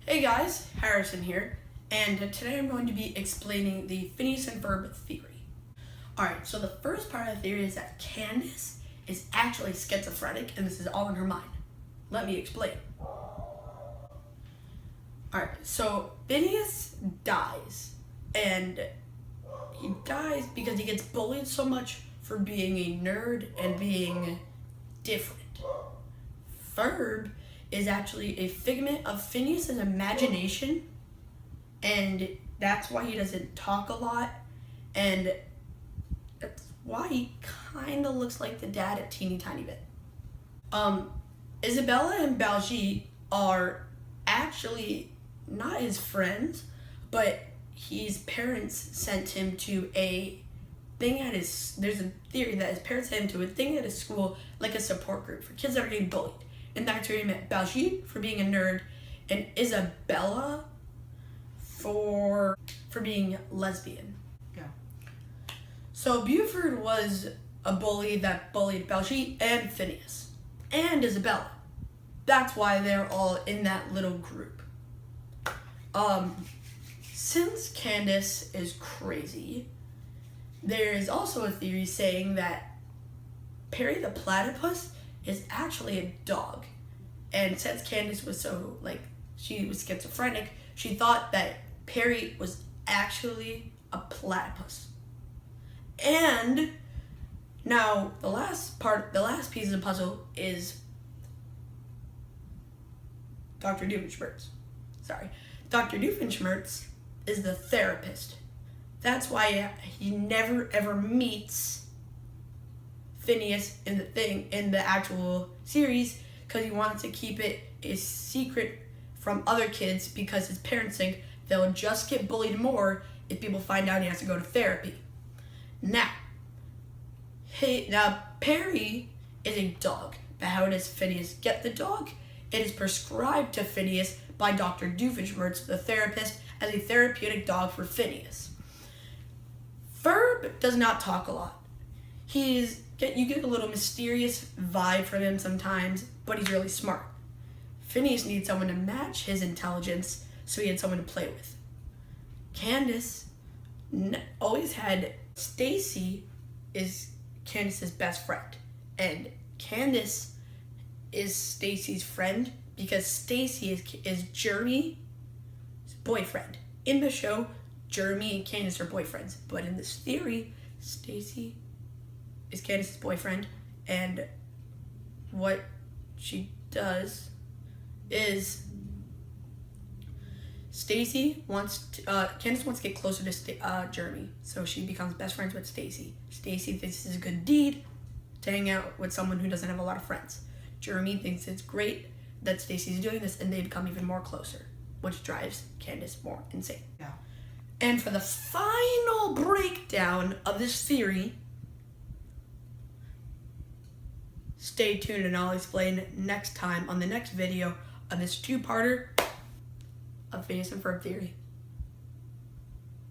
Hey guys, Harrison here, and today I'm going to be explaining the Phineas and Ferb theory. Alright, so the first part of the theory is that Candace is actually schizophrenic and this is all in her mind. Let me explain. Alright, so Phineas dies, and he dies because he gets bullied so much for being a nerd and being different. Ferb is actually a figment of Phineas' imagination, and that's why he doesn't talk a lot, and that's why he kind of looks like the dad a teeny tiny bit. Isabella and Baljeet are actually not his friends, but his parents sent him to a thing at his, there's a theory that his parents sent him to a thing at his school, like a support group for kids that are getting bullied. And that's where he met Baljeet for being a nerd, and Isabella for being lesbian. Yeah. So Buford was a bully that bullied Baljeet and Phineas and Isabella. That's why they're all in that little group. Since Candace is crazy, there is also a theory saying that Perry the platypus is actually a dog. And since Candace was so, she was schizophrenic, she thought that Perry was actually a platypus. And now the last piece of the puzzle is Dr. Doofenshmirtz. Dr. Doofenshmirtz is the therapist. That's why he never ever meets Phineas in the actual series, because he wants to keep it a secret from other kids, because his parents think they'll just get bullied more if people find out he has to go to therapy. Now Perry is a dog, but how does Phineas get the dog? It is prescribed to Phineas by Dr. Doofenshmirtz, the therapist, as a therapeutic dog for Phineas. Ferb does not talk a lot. You get a little mysterious vibe from him sometimes, but he's really smart. Phineas needs someone to match his intelligence, so he had someone to play with. Candace always had Stacy is Candace's best friend, and Candace is Stacy's friend because Stacy is Jeremy's boyfriend. In the show, Jeremy and Candace are boyfriends, but in this theory, Stacy is Candace's boyfriend, and what she does is Candace wants to get closer to Jeremy, so she becomes best friends with Stacy. Stacy thinks it's a good deed to hang out with someone who doesn't have a lot of friends. Jeremy thinks it's great that Stacy's doing this, and they become even more closer, which drives Candace more insane. Yeah. And for the final breakdown of this theory, stay tuned and I'll explain next time on the next video of this two-parter of Phineas and Ferb theory.